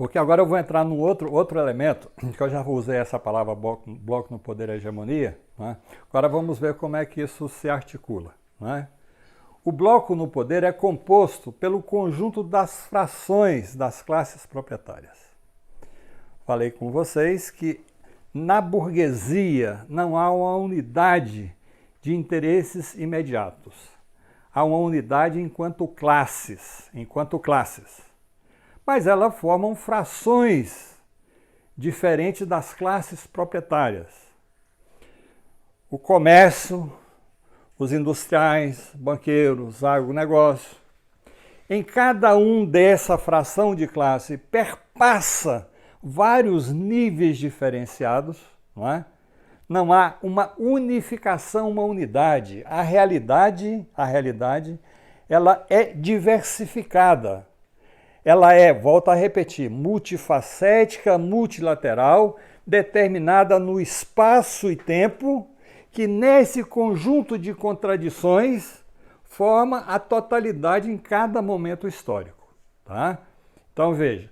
Porque agora eu vou entrar num outro elemento, que eu já usei essa palavra bloco no poder e hegemonia, né? Agora vamos ver como é que isso se articula, né? O bloco no poder é composto pelo conjunto das frações das classes proprietárias. Falei com vocês que na burguesia não há uma unidade de interesses imediatos. Há uma unidade enquanto classes. Mas elas formam frações diferentes das classes proprietárias. O comércio, os industriais, banqueiros, agronegócio. Em cada um dessa fração de classe perpassa vários níveis diferenciados, não é? Não há uma unificação, uma unidade. A realidade, ela é diversificada. Ela é, volto a repetir, multifacética, multilateral, determinada no espaço e tempo, que nesse conjunto de contradições forma a totalidade em cada momento histórico. Tá? Então veja,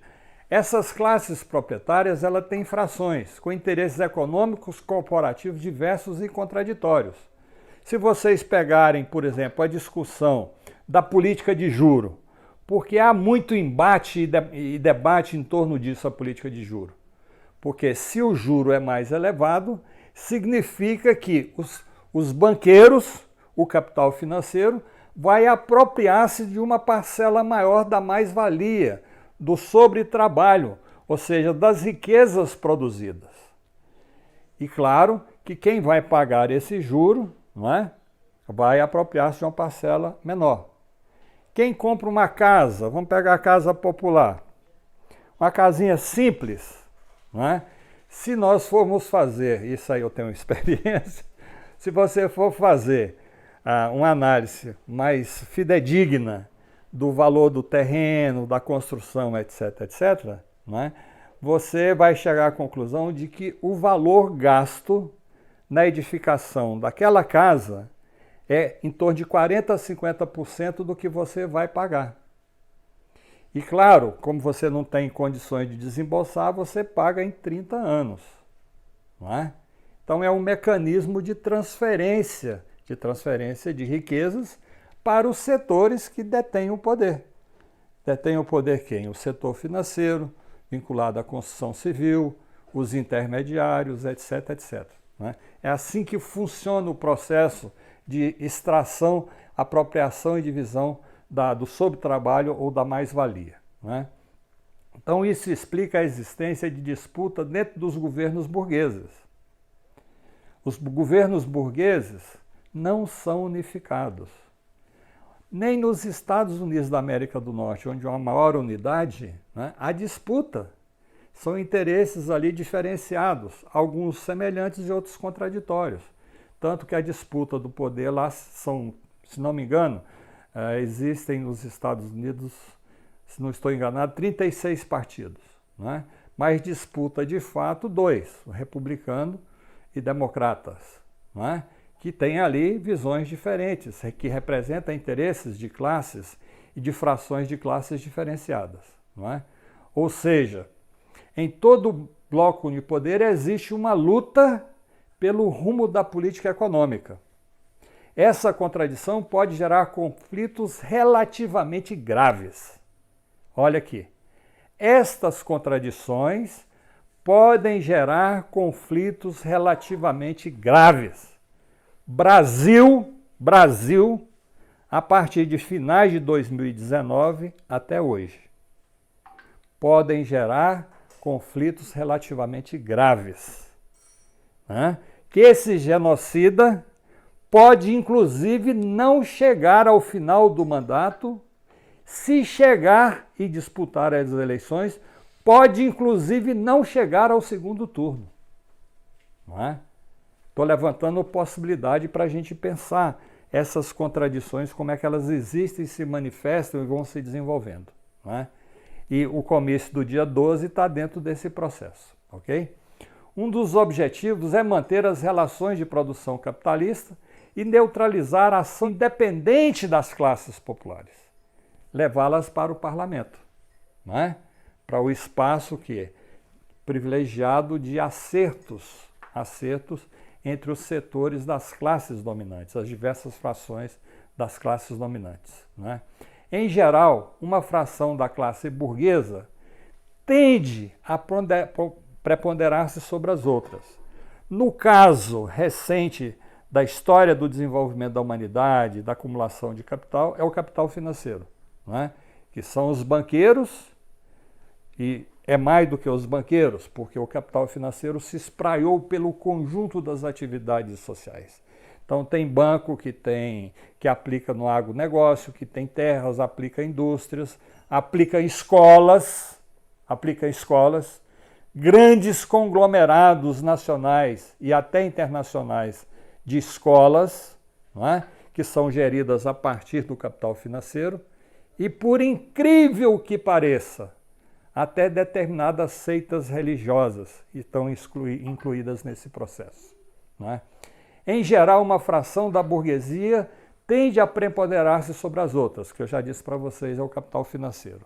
essas classes proprietárias ela têm frações com interesses econômicos corporativos diversos e contraditórios. Se vocês pegarem, por exemplo, a discussão da política de juro, porque há muito embate e debate em torno disso, a política de juro. Porque se o juro é mais elevado, significa que os banqueiros, o capital financeiro, vai apropriar-se de uma parcela maior da mais-valia, do sobretrabalho, ou seja, das riquezas produzidas. E claro que quem vai pagar esse juro, não é? Vai apropriar-se de uma parcela menor. Quem compra uma casa, vamos pegar a casa popular, uma casinha simples, não é? Se nós formos fazer, isso aí eu tenho experiência, se você for fazer uma análise mais fidedigna do valor do terreno, da construção, etc., não é? Você vai chegar à conclusão de que o valor gasto na edificação daquela casa é em torno de 40% a 50% do que você vai pagar. E claro, como você não tem condições de desembolsar, você paga em 30 anos. Não é? Então é um mecanismo de transferência de riquezas para os setores que detêm o poder. Detém o poder quem? O setor financeiro, vinculado à construção civil, os intermediários, etc. Não é? É assim que funciona o processo de extração, apropriação e divisão do sobretrabalho ou da mais-valia. Né? Então isso explica a existência de disputa dentro dos governos burgueses. Os governos burgueses não são unificados. Nem nos Estados Unidos da América do Norte, onde há uma maior unidade, né, há disputa. São interesses ali diferenciados, alguns semelhantes e outros contraditórios. Tanto que a disputa do poder lá são, se não me engano, existem nos Estados Unidos, se não estou enganado, 36 partidos. Né? Mas disputa de fato dois, o republicano e democratas, né? Que têm ali visões diferentes, que representam interesses de classes e de frações de classes diferenciadas. Não é? Ou seja, em todo bloco de poder existe uma luta pelo rumo da política econômica. Essa contradição pode gerar conflitos relativamente graves. Olha aqui. Estas contradições podem gerar conflitos relativamente graves. Brasil, a partir de finais de 2019 até hoje, podem gerar conflitos relativamente graves. Né? Que esse genocida pode, inclusive, não chegar ao final do mandato. Se chegar e disputar as eleições, pode, inclusive, não chegar ao segundo turno. Não é? Estou levantando possibilidade para a gente pensar essas contradições, como é que elas existem, se manifestam e vão se desenvolvendo. Não é? E o comício do dia 12 está dentro desse processo. Ok? Um dos objetivos é manter as relações de produção capitalista e neutralizar a ação independente das classes populares, levá-las para o parlamento, não é? para o espaço que é privilegiado de acertos entre os setores das classes dominantes, as diversas frações das classes dominantes, né? Em geral, uma fração da classe burguesa tende a preponderar-se sobre as outras. No caso recente da história do desenvolvimento da humanidade, da acumulação de capital, é o capital financeiro, né? Que são os banqueiros, e é mais do que os banqueiros, porque o capital financeiro se espraiou pelo conjunto das atividades sociais. Então tem banco que aplica no agronegócio, que tem terras, aplica indústrias, aplica escolas, grandes conglomerados nacionais e até internacionais de escolas, não é? Que são geridas a partir do capital financeiro, e por incrível que pareça, até determinadas seitas religiosas estão incluídas nesse processo, não é? Em geral, uma fração da burguesia tende a preponderar-se sobre as outras, que eu já disse para vocês, é o capital financeiro.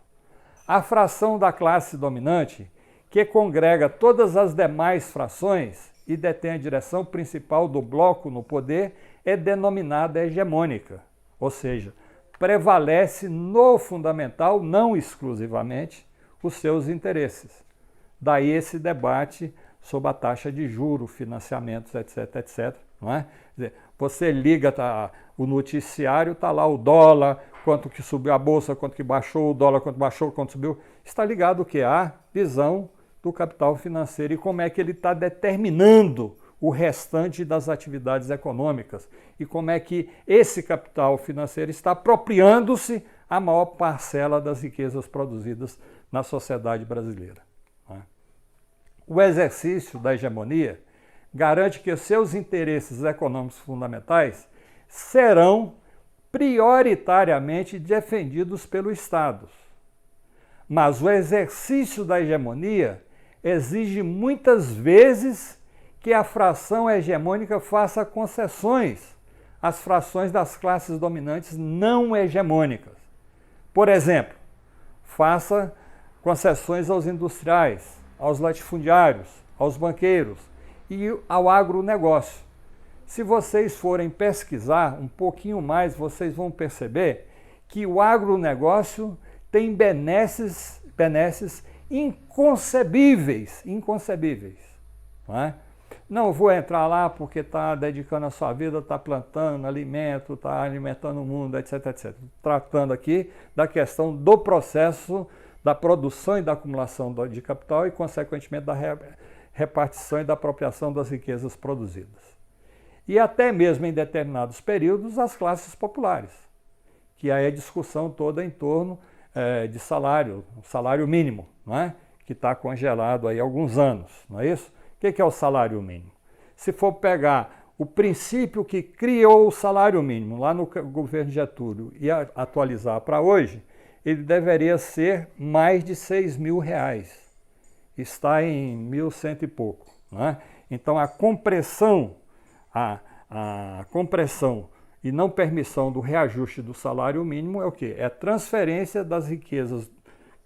A fração da classe dominante, que congrega todas as demais frações e detém a direção principal do bloco no poder, é denominada hegemônica, ou seja, prevalece no fundamental, não exclusivamente, os seus interesses. Daí esse debate sobre a taxa de juros, financiamentos, etc, etc. Não é? Quer dizer, você liga o noticiário, está lá o dólar, quanto que subiu a bolsa, quanto que baixou o dólar, quanto baixou, quanto subiu. Está ligado o que? A visão do capital financeiro e como é que ele está determinando o restante das atividades econômicas e como é que esse capital financeiro está apropriando-se a maior parcela das riquezas produzidas na sociedade brasileira. O exercício da hegemonia garante que seus interesses econômicos fundamentais serão prioritariamente defendidos pelo Estado. Mas o exercício da hegemonia exige muitas vezes que a fração hegemônica faça concessões às frações das classes dominantes não hegemônicas. Por exemplo, faça concessões aos industriais, aos latifundiários, aos banqueiros e ao agronegócio. Se vocês forem pesquisar um pouquinho mais, vocês vão perceber que o agronegócio tem benesses inconcebíveis. Não é? Não vou entrar lá porque está dedicando a sua vida, está plantando alimento, está alimentando o mundo, etc, etc. Tratando aqui da questão do processo da produção e da acumulação de capital e, consequentemente, da repartição e da apropriação das riquezas produzidas. E até mesmo em determinados períodos, as classes populares, que aí é a discussão toda em torno de salário mínimo, não é? Que está congelado aí há alguns anos, não é isso? O que é o salário mínimo? Se for pegar o princípio que criou o salário mínimo lá no governo Getúlio e atualizar para hoje, ele deveria ser mais de R$6.000. Está em 1.100 e pouco. Não é? Então a compressão e não permissão do reajuste do salário mínimo é o quê? É a transferência das riquezas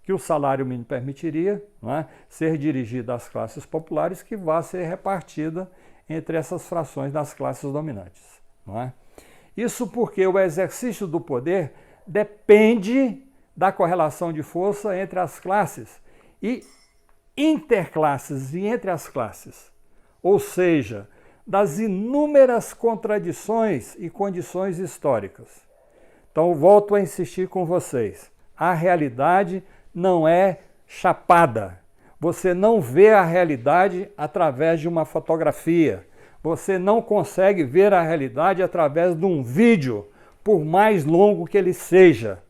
que o salário mínimo permitiria, não é? Ser dirigida às classes populares, que vai ser repartida entre essas frações das classes dominantes. Não é? Isso porque o exercício do poder depende da correlação de força entre as classes e interclasses e entre as classes, ou seja, das inúmeras contradições e condições históricas. Então, volto a insistir com vocês, a realidade não é chapada. Você não vê a realidade através de uma fotografia. Você não consegue ver a realidade através de um vídeo, por mais longo que ele seja.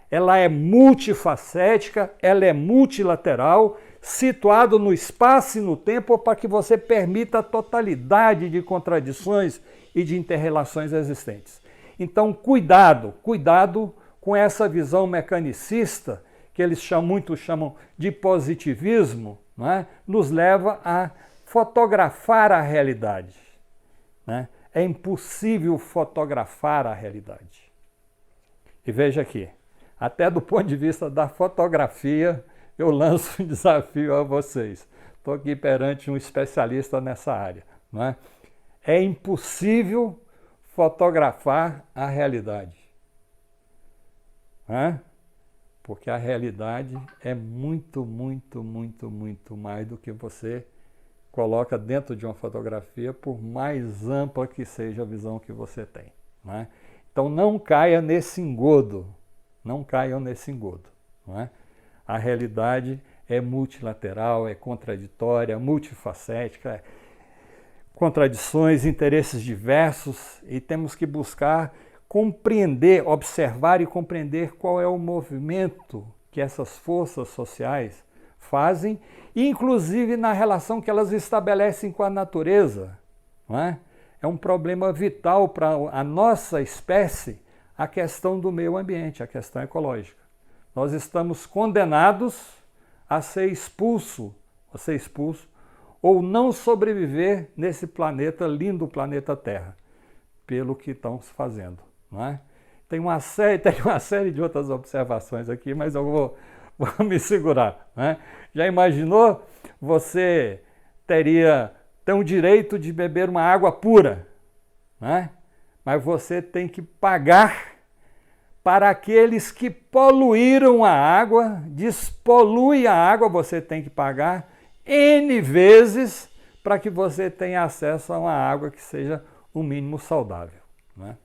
Ela é multifacética, ela é multilateral, situado no espaço e no tempo para que você permita a totalidade de contradições e de interrelações existentes. Então, cuidado com essa visão mecanicista, que eles muitos chamam de positivismo, não é? Nos leva a fotografar a realidade. Né? É impossível fotografar a realidade. E veja aqui, até do ponto de vista da fotografia, eu lanço um desafio a vocês. Estou aqui perante um especialista nessa área. Não é? É impossível fotografar a realidade. Não é? Porque a realidade é muito, muito, muito, muito mais do que você coloca dentro de uma fotografia, por mais ampla que seja a visão que você tem. Não é? Então não caia nesse engodo. Não caiam nesse engodo. Não é? A realidade é multilateral, é contraditória, multifacética, contradições, interesses diversos, e temos que buscar compreender, observar e compreender qual é o movimento que essas forças sociais fazem, inclusive na relação que elas estabelecem com a natureza. Não é? É um problema vital para a nossa espécie a questão do meio ambiente, a questão ecológica. Nós estamos condenados a ser expulso ou não sobreviver nesse planeta, lindo planeta Terra, pelo que estão fazendo. Não é? Tem uma série de outras observações aqui, mas eu vou me segurar. Não é? Já imaginou? Você tem o direito de beber uma água pura, não é? Mas você tem que pagar para aqueles que poluíram a água, despolui a água, você tem que pagar N vezes para que você tenha acesso a uma água que seja o mínimo saudável. Né?